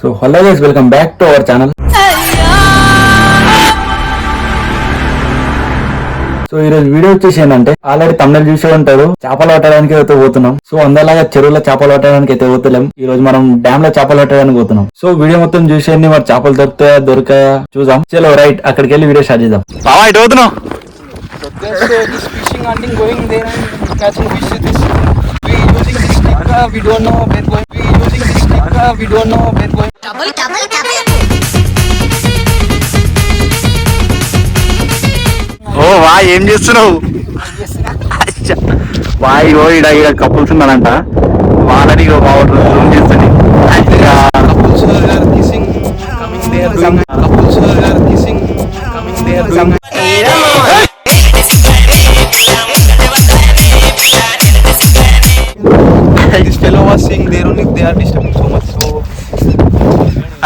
So hello guys, welcome back to our channel. So ఈ రోజు video వచ్చేసి ఏంటంటే, ఆల్రెడీ తమిళ చూసే ఉంటారు, చేపలు పట్టడానికి అయితే పోతున్నాం. సో అందరిలాగా చెరువులో చేపలు పట్టడానికి అయితే పోతలేం. ఈ రోజు మనం డ్యామ్ లో చేపలు పట్టడానికి పోతున్నాం. సో వీడియో మొత్తం చూసేయండి, మరి చేపలు దొరుకుతాయా చూద్దాం. చలో రైట్, అక్కడికి వెళ్ళి వీడియో స్టార్ట్ చేద్దాం. బావా ఇటు పోతున్నాం. ఓ వా, ఏం చేస్తున్నావు? వాయి ఓ ఇడ కపుల్స్ ఉన్నారంట, వాళ్ళని జూమ్ చేస్తుంది.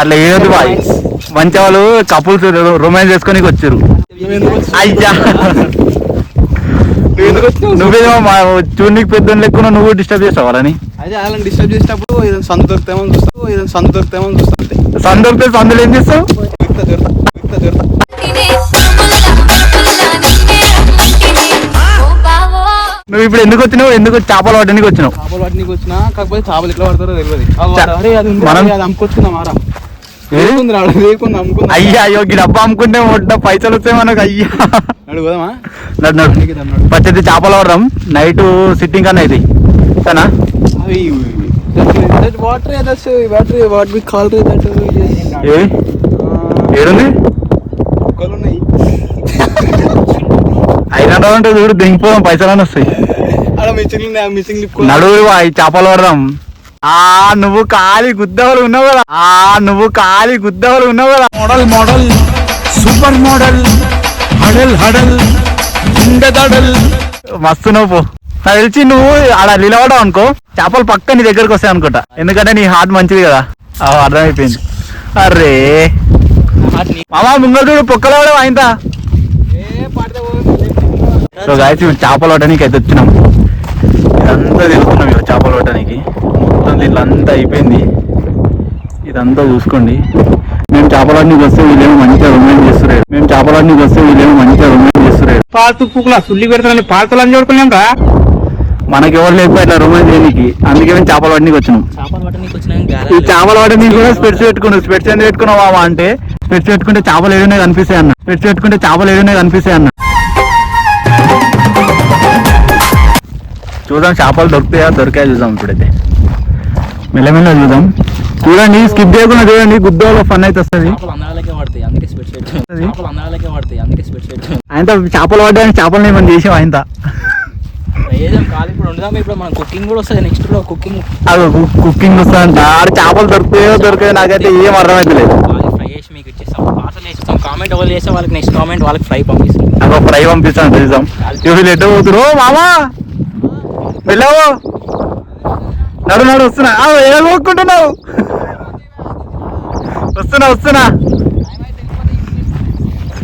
అట్లా ఏదో బాయ్, మంచి వాళ్ళు కపుల్స్ రొమాన్స్ చేసుకొని వచ్చారు. అయ్యా నువ్వేమో చూడనికి పెద్ద లెక్కున నువ్వు డిస్టర్బ్ చేస్తావు వాళ్ళని. అదే వాళ్ళని డిస్టర్బ్ చేసేటప్పుడు ఏదైనా సందు దొరుకుతామో చూస్తావు. సందు దొరికితే సందులు ఏం చేస్తావు? నువ్వు ఇప్పుడు ఎందుకు వచ్చినావు? ఎందుకు చేపలు పట్టడానికి వచ్చినావు? చేపలు పట్టడానికి వచ్చినా, కాకపోతే చేపలు ఎట్లా పడతారో తెలియదు. మనం అమ్ముకొచ్చుకున్నాం ఆరా. అయ్యా అయ్యో డబ్బా అమ్ముకుంటే పైసలు వస్తాయి మనకు. అయ్యా అడుగుదామా? పచ్చడి చేపలు పడదాం. నైట్ సిట్టింగ్ కన్నా ఇది సరేనా? అవి వాటర్ కాల్ ఏడుంది? ఉన్నాయి. 500 అంటే చూడు, దింగిపోదాం, పైసలు వస్తాయి. నడువు ఈ చేపలు పడదాం. నువ్వు ఖాళీ గుద్దవలు ఉన్నావు కదా. మోడల్ సూపర్ మోడల్ హడల్ మస్తు నువ్వు. నాకు తెలిసి నువ్వు ఆడ నిలబడవు అనుకో, చేపలు పక్క నీ దగ్గరకు వస్తాయి అనుకుంటా. ఎందుకంటే నీ హార్ట్ మంచిది కదా. అర్థమైపోయింది. అరే మామా ముంగడు చూడు, పొక్కలు పడవు ఆయన. సో గాయస్, చేపలు పట్టడానికి అయితే వచ్చినాం. ఇదంతా తెలుసుకున్నాం ఇక చేపలు పట్టడానికి. మొత్తం దీంట్లో అంతా అయిపోయింది. ఇదంతా చూసుకోండి. మేము చేపలన్నీ వస్తే వీళ్ళేమో మంచిగా రొమాన్స్ చేస్తున్నారు. పాతు పుక్కులా సుల్లి పెడతానని పాతలు అని చూడుకున్నాం రా. మనకి ఎవరు లేకపోతే ఇట్లా రొమాన్స్ చేయడానికి, అందుకే మేము చేపలు పట్టడానికి వచ్చినాం. ఈ చేపలు పట్టడానికి కూడా స్పెట్స్ పెట్టుకున్నాం. స్పెట్స్ ఎందుకు పెట్టుకున్నావా అంటే, స్పెట్స్ పెట్టుకుంటే చేపలు ఏడునే కనిపిస్తాయి అన్న. చూద్దాం చేపలు దొరికాయా చూద్దాం. ఇప్పుడైతే మెల్లమెల్ల చూద్దాం. చూడండి, స్కిప్ చేయకుండా చూడండి, గుద్దోలో ఫన్ అయితే వస్తుంది. ఆయన చేపలు పడ్డానికి చేపలు ఏమన్నా చేసాం. ఆయన కుకింగ్ వస్తుందంట. ఆడ చేపలు దొరుకుతాయో నాకైతే ఏం అర్థమైతలేదు. ఫ్రై పంపిస్తాను చూద్దాం. వీళ్ళు ఎట్ట పోతురు మామా, వెళ్ళావు నడు వస్తున్నా. ఏమోక్కుంటున్నావు? వస్తున్నా.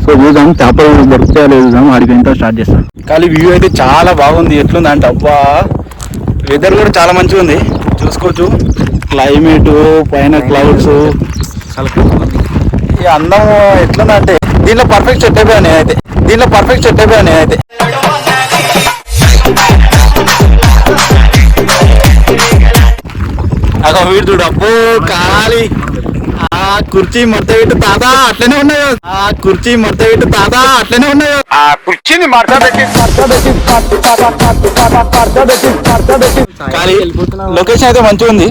సో చూద్దాం చేపలు దొరుకుతాయో లేదు చూద్దాం. ఆడికి ఎంత స్టార్ట్ చేస్తాం. కానీ వ్యూ అయితే చాలా బాగుంది. ఎట్లుంది అంటే, అబ్బా వెదర్ కూడా చాలా మంచిగా ఉంది. చూసుకోవచ్చు క్లైమేట్, పైన క్లౌడ్స్, ఈ అందం ఎట్లుంది అంటే, దీంట్లో పర్ఫెక్ట్ సెట్ అయిపోయా నేనైతే. అక్కడ వీడు చూడు, అబ్బో ఖాళీ. కుర్చీ మడత పెట్టు తాత అట్లనే ఉన్నాయో. కుర్చీని ఖాళీ. లొకేషన్ అయితే మంచిగా ఉంది.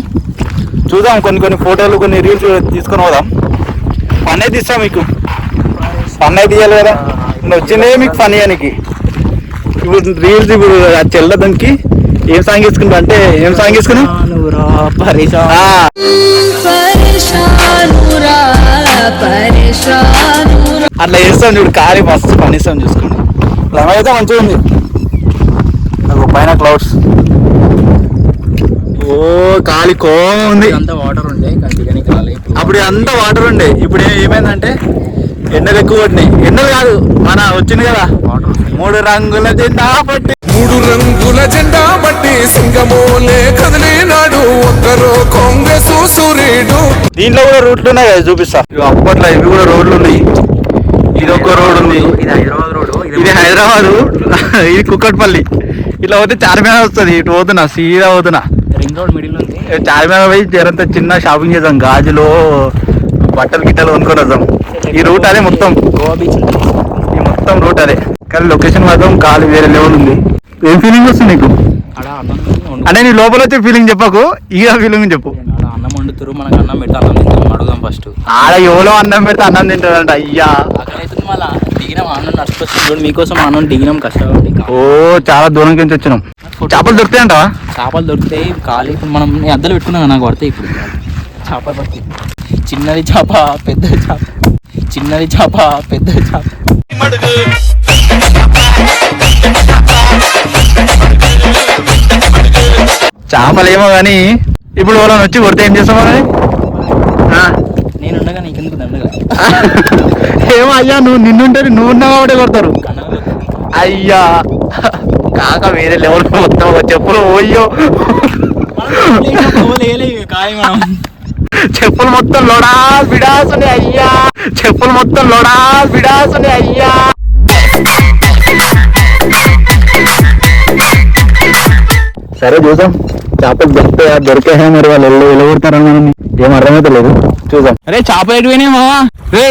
చూద్దాం, కొన్ని ఫోటోలు, కొన్ని రీల్స్ తీసుకొని పోదాం. ఫన్ అయితే ఇస్తాం మీకు. ఫన్ అయితే ఇవ్వాలి కదా. వచ్చిందే మీకు ఫన్ ఇవ్వడానికి. ఇప్పుడు రీల్స్ ఇప్పుడు చెల్లదానికి ఏం సాంగ్ వేసుకున్నా అంటే, ఏం సాంగ్ వేసుకున్నా? అట్లా వేస్తాం చూడు, ఖాళీ మస్తు పని ఇస్తాం. చూసుకోండి, లెమన్ అయితే మంచిగా ఉంది. పైన క్లౌడ్స్, ఓ ఖాళీ కోవం ఉంది. అప్పుడు అంతా వాటర్ ఉండే. ఇప్పుడు ఏమైందంటే ఎండలు ఎక్కువ పట్టినాయి. ఎండలు కాదు, మన వచ్చింది కదా 3 రంగుల జెండా బట్టి సింగమోలే కదిలే ఉన్నాడు ఒక్కరో కాంగ్రెస్ సూర్యుడు. దీంట్లో కూడా రూట్లు ఉన్నాయి కదా, చూపిస్తా. అప్పట్లో ఇవి కూడా రోడ్లు ఉన్నాయి. ఇది ఒక రోడ్ ఉంది, ఇది హైదరాబాద్, ఇది కుక్కట్పల్లి. ఇట్లా పోతే చార్మినార్ వస్తుంది. ఇటు పోతున్నా, సీదా పోతున్నా. రింగ్ రోడ్ మిడిల్ ఉంది. చార్మినార్ పోయి జరంత చిన్న షాపింగ్ చేద్దాం, గాజులో బట్టలు గిట్టలు కొనుక్కొని వద్దాం. ఈ రూట్ అదే మొత్తం, గోవా బీచ్ ఈ మొత్తం రూట్ అదే. కానీ లొకేషన్ మాత్రం కాలు వేరే లెవెల్ ఉంది. ఏం ఫీలింగ్ వస్తుంది నీకు? అంటే నీ లోపల వచ్చే ఫీలింగ్ చెప్పకు, ఈ ఫీలింగ్ చెప్పు. అన్నం వండుతురు, మనకు అన్నం పెడితే అన్నం తింటాం, అడుగుదాం ఫస్ట్. ఆడ ఎవరో అన్నం పెడితే అన్నం తింటాడంట. అయ్యా అక్కడైతుంది. మళ్ళీ దిగినాం, అన్నం నడుచుకొస్తుంది మీకోసం, అన్నం దిగినాం కష్టపడి. ఓ చాలా దూరం నుంచి వచ్చినాం. చేపలు దొరుకుతాయంటవా? చేపలు దొరుకుతాయి. ఖాళీ ఇప్పుడు మనం అద్దలు పెట్టుకున్నాం, నాకు పడతాయి ఇప్పుడు చేపలు పడతాయి. చిన్నది చేప, పెద్దది చేప, చిన్నది చేప, పెద్దది చేప. చేపలేమో కానీ ఇప్పుడు వాళ్ళని వచ్చి కొడితే ఏం చేస్తాం? నేను ఉండగా నీకెందుకు దండగా? ఏమో అయ్యా, నిన్నుంటే నువ్వు ఉన్నావు కాబట్టి కొడతారు. అయ్యా కాక వేరే లెవెల్ మొత్తం చెప్పులు పోయో, చెప్పులు మొత్తం లోడా బిడాసుని అయ్యా, చెప్పులు మొత్తం లోడా బిడాసుని అయ్యా. సరే చూసాం, చేపలు దొరికే మరి వాళ్ళు వెళ్ళగొడతారని మనం ఏం అర్థమైతే లేదు. చూద్దాం. అరే చేపలు ఎటు పోయినాయి మావా? రే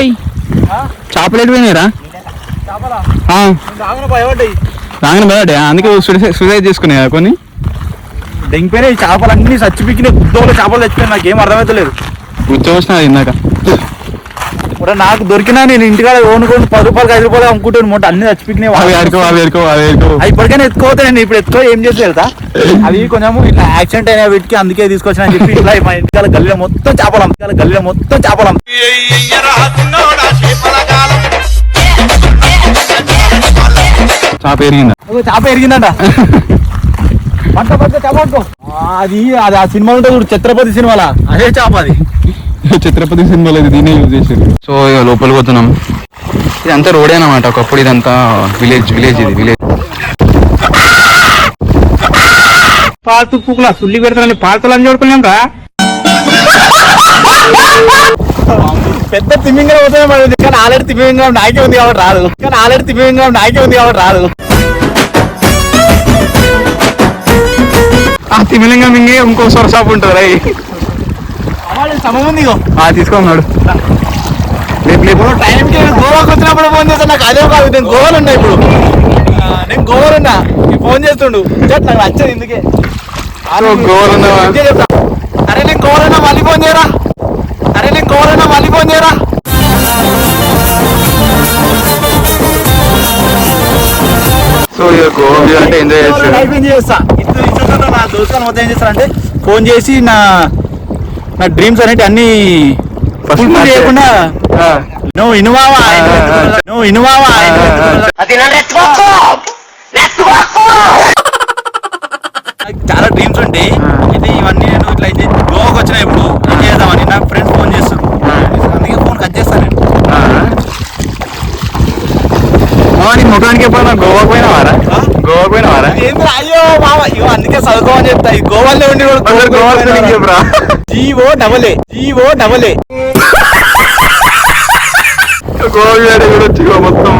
చేపలు ఎటు పోయినాయిరా? రాగానే భయపడ్డా, అందుకే సూసైడ్ చేసుకున్నాయా కొన్ని? దెంగిపోయినాయి చేపలు అన్ని, చచ్చిపిక్కినాయి. గుద్దోళ్ళు చేపలు తెచ్చిపోయినాయి. నాకు ఏం అర్థమైతే లేదు. ఉద్యోగం వచ్చినా ఇందాక. ఇప్పుడు నాకు దొరికినా నేను ఇంటికాడ ఓనుకోండి 10 రూపాయలు 5 రూపాయలు అమ్ముకుంటాను. మొట్ట అన్ని చచ్చిపిక్కినాయి. ఇప్పటికైనా ఎత్తుకోతే నేను ఇప్పుడు ఎత్తుకో ఏం చేసి వెళ్తా. అవి కొంచెము ఇట్లా యాక్సిడెంట్ అయినా వీటికి, అందుకే తీసుకొచ్చిన అని చెప్పి ఇట్లా మా ఇంటికాల గల్లీలో మొత్తం చేపలం. చేప ఎరిగిందా? చేప ఎరిగిందంట. అది ఆ సినిమా ఉంటుంది చూడు, ఛత్రపతి సినిమాలా, అదే చేప అది. ఛత్రపతి సినిమాలో ఇది దీనే యూజ్ చేసారు. సో ఇక లోపలికి పోతున్నాం. ఇదంతా రోడే అన్నమాట. ఒకప్పుడు ఇదంతా విలేజ్ ఇది విలేజ్. పాతు పుక్కులా సుల్లి పెడతానని పాతలు అని చూడుకున్నాం రా. పెద్ద తిమ్మింగం అవుతుంది, కానీ ఆల్రెడీ తిమ్మింగం నాకే ఉంది కాబట్టి రాదు. ఆ తిమిలింగం మింగి ఇంకో సొర షాప్ ఉంటుంది. సమయం ఉంది తీసుకోన్నాడు. టైంకి గోవాకి వచ్చినప్పుడు ఫోన్ చేస్తాను. నాకు అదే కాదు, నేను గోవాలో ఉన్నా ఇప్పుడు. ఫోన్ చేస్తుండు, నాకు వచ్చేది ఇందుకే. గోవాలో అరే నేను గోవాలో మళ్ళీ ఫోన్ చేయరా. సో ఇక గోవా అంటే ఎంజాయ్ చేస్తా. నా దోస్తులు మొత్తం ఏం చేస్తారంటే ఫోన్ చేసి నా డ్రీమ్స్ అనేవి అన్ని చేయకుండా నువ్వు ఇనువావా చాలా డ్రీమ్స్ ఉంటాయి. అయితే ఇవన్నీ నేను ఇట్లా గోవాకి వచ్చినా ఇప్పుడు ఏం చేద్దామని నాకు ఫ్రెండ్స్ ఫోన్ చేస్తారు. అందుకే ఫోన్ కట్ చేస్తాను నేను. నీ ముఖానికి ఎప్పుడన్నా గోవాకి పోయినవారా? ఏం అయ్యో మామ, ఇగో అందుకే చదువుకోమని చెప్తా. ఈ గోవాలో ఉండి జీవో డబలే మొత్తం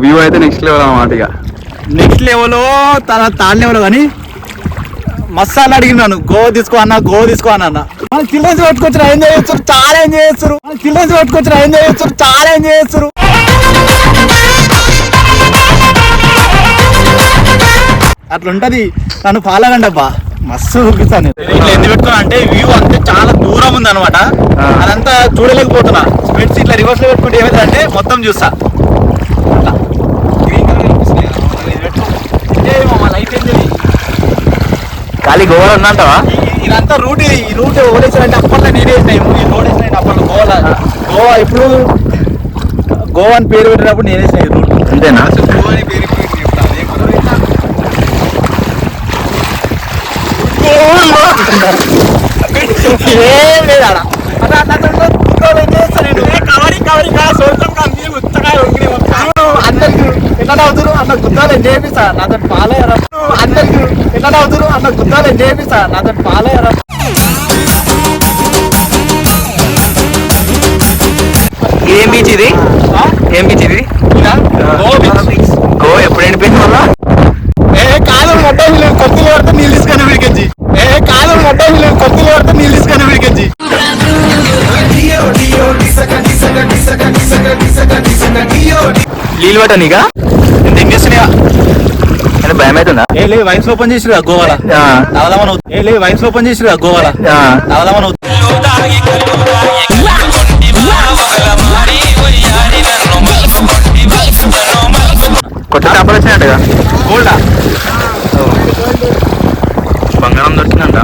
వ్యూ అయితే నెక్స్ట్ లెవెల్ అన్నమాట. ఇక నెక్స్ట్ లెవెల్ థర్డ్ లెవెల్ కానీ మసాలా అడిగినాను. గోవా తీసుకో అన్న మన చిల్డ్రన్స్ పట్టుకొచ్చిన ఏం చేయొచ్చు, చాలా ఏం చేయొచ్చు. అట్లుంటది. నన్ను ఫాలో కండి అబ్బా, మస్తు చూపిస్తాను. ఇట్లా ఎందుకు పెట్టుకున్నా అంటే వ్యూ అంతే చాలా దూరం ఉంది అనమాట. అదంతా చూడలేకపోతున్నా. స్పెట్స్ ఇట్లా రివర్స్ లో పెట్టుకుంటే ఏమైందంటే మొత్తం చూస్తా. ఖాళీ గోవాలో ఉన్నంటవా? ఇదంతా రూట్, ఈ రూట్ ఓడేసారంటే అప్పట్లో నేనే వేసిన. ఈ రోడ్ వేసిన అప్పట్లో గోవా ఇప్పుడు గోవా అని పేరు పెట్టినప్పుడు నేనే వేసిన ఈ రూట్. అంతేనా? గోవా అని పేరు ఏం లేదా అందరికి ఎట్లా నవ్వుతురు అన్న గుద్దాలు చేపిస్తా నాతో పాలయ్యారా అందరికి ఎట్లా నవ్వుతురు అన్న గుద్దాలు చేపిస్తా నాతో పాలయ్యారా. ఏం బీచ్ ఇది? ఏం బీచ్ ఇది? గో ఎప్పుడు ఎండిపోయింది మళ్ళా? కాలం గడ్డ వీళ్ళు కొత్తలు పడితే నీళ్ళు తీసుకొని వీడికించి కాలం గడ్డ వీళ్ళు కొత్తలు పడితే నీళ్ళు తీసుకొని వీడికించి నీళ్ళు పట్టనిగా నేను తెంగేస్తున్నాయా అంటే భయం అవుతుందా? ఏ లే వైన్స్ ఓపెన్ చేసిరా గోవాలా అవదామని ఏ లే వైన్స్ ఓపెన్ చేసిరా గోవాలా అవదామని కొత్త చేపలు వచ్చినాయటగా గోల్డా బంగారం దొరికిందంట.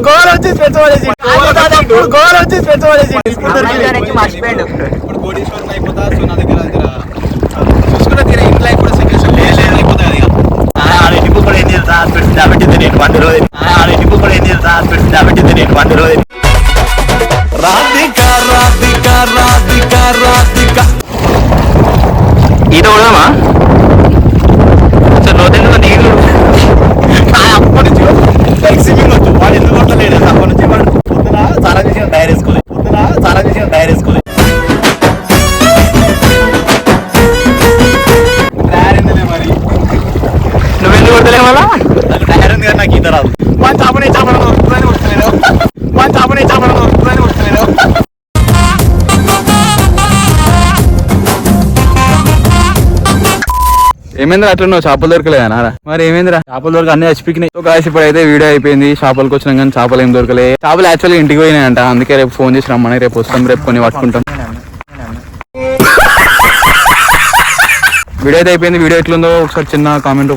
గోల్ వచ్చి పెట్టుబడేసి మర్చిపోయాడు. ఇప్పుడు కోటీశ్వరం అయిపోతా. సో నా దగ్గర చూసుకున్న తీరా ఇంట్లో అయిపోతే సెకండ్ అయిపోతా ఆడింటికి కూడా ఏం తెలుసా పెడుతుంది పెట్టింది నేను 1 రోజు ఆడింటికి కూడా ఏం తెలుసా పెడుతుంది పెట్టింది నేను 1 రోజు. ఈత కొడదామా సార్? లోతైన నీళ్ళు అప్పటి నుంచి స్విమ్మింగ్ వచ్చు. వాడు ఎందుకు కొట్టలేడు అప్పటి నుంచి. వాడు పొద్దున చాలా చేసిన తయారు వేసుకోలేదు. మరి నువ్వెందుకు కొడతలే వల్ల నాకు టైర్ ఉంది కానీ నాకు ఈత రాదు. మన చేపనే వస్తలేదు. ఏమైందిరా అట్లా నువ్వు చేపలు దొరకలేదా నారా? మరి ఏమైందిరా? చేపలు దొరక అన్ని చచ్చిపోయినాయి. కాసి ఇప్పుడైతే వీడియో అయిపోయింది. చేపలకు వచ్చినాం కానీ చేపలు ఏం దొరకలే. చేపలు యాక్చువల్గా ఇంటికి పోయినాయంట. అందుకే రేపు ఫోన్ చేసి రమ్మని రేపు వస్తాం. రేపు కొన్ని పట్టుకుంటాం. వీడియో అయితే అయిపోయింది. వీడియో ఎట్లుందో ఒకసారి చిన్న కామెంట్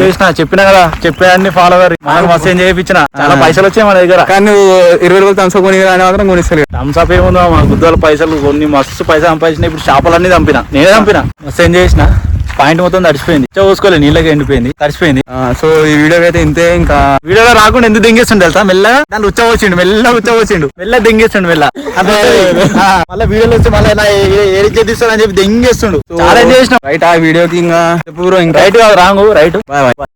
చేసిన చెప్పినా కదా. చెప్పేదాన్ని ఫాలో అయ్యారు. మనకు మస్తు ఏం చేయించిన చాలా పైసలు వచ్చాయి మన దగ్గర. కానీ నువ్వు 20 రూపాయలు థమ్స్అప్ కొని అని మాత్రం కొనిస్తలేదు. థమ్స్అప్ ఏముందో మా గుద్దాల పైసలు కొన్ని మస్తు పైసలు సంపాదించిన. ఇప్పుడు చేపలన్నీ నేనే చంపిన. మస్తు ఏం చేసిన. పాయింట్ మొత్తం తడిచిపోయింది. చూసుకోలేదు నీళ్ళకి ఎండిపోయింది తడిచిపోయింది. సో ఈ వీడియో అయితే ఇంతే. ఇంకా వీడియోలో రాకుండా ఎందుకు దెంగేస్తుండే తెలుసా? మెల్లగా దాన్ని ఉచ్చవచ్చిండు. మెల్ల దెంగేస్తుండు మెల్ల. మళ్ళీ వీడియోలో వచ్చి మళ్ళీ ఏడికి చేస్తాడు అని చెప్పి దెంగేస్తుండు. చాలా చేసిన రైట్. ఆ వీడియోకి ఇంకా రైట్ కాదు రాంగు రైట్. బాయ్.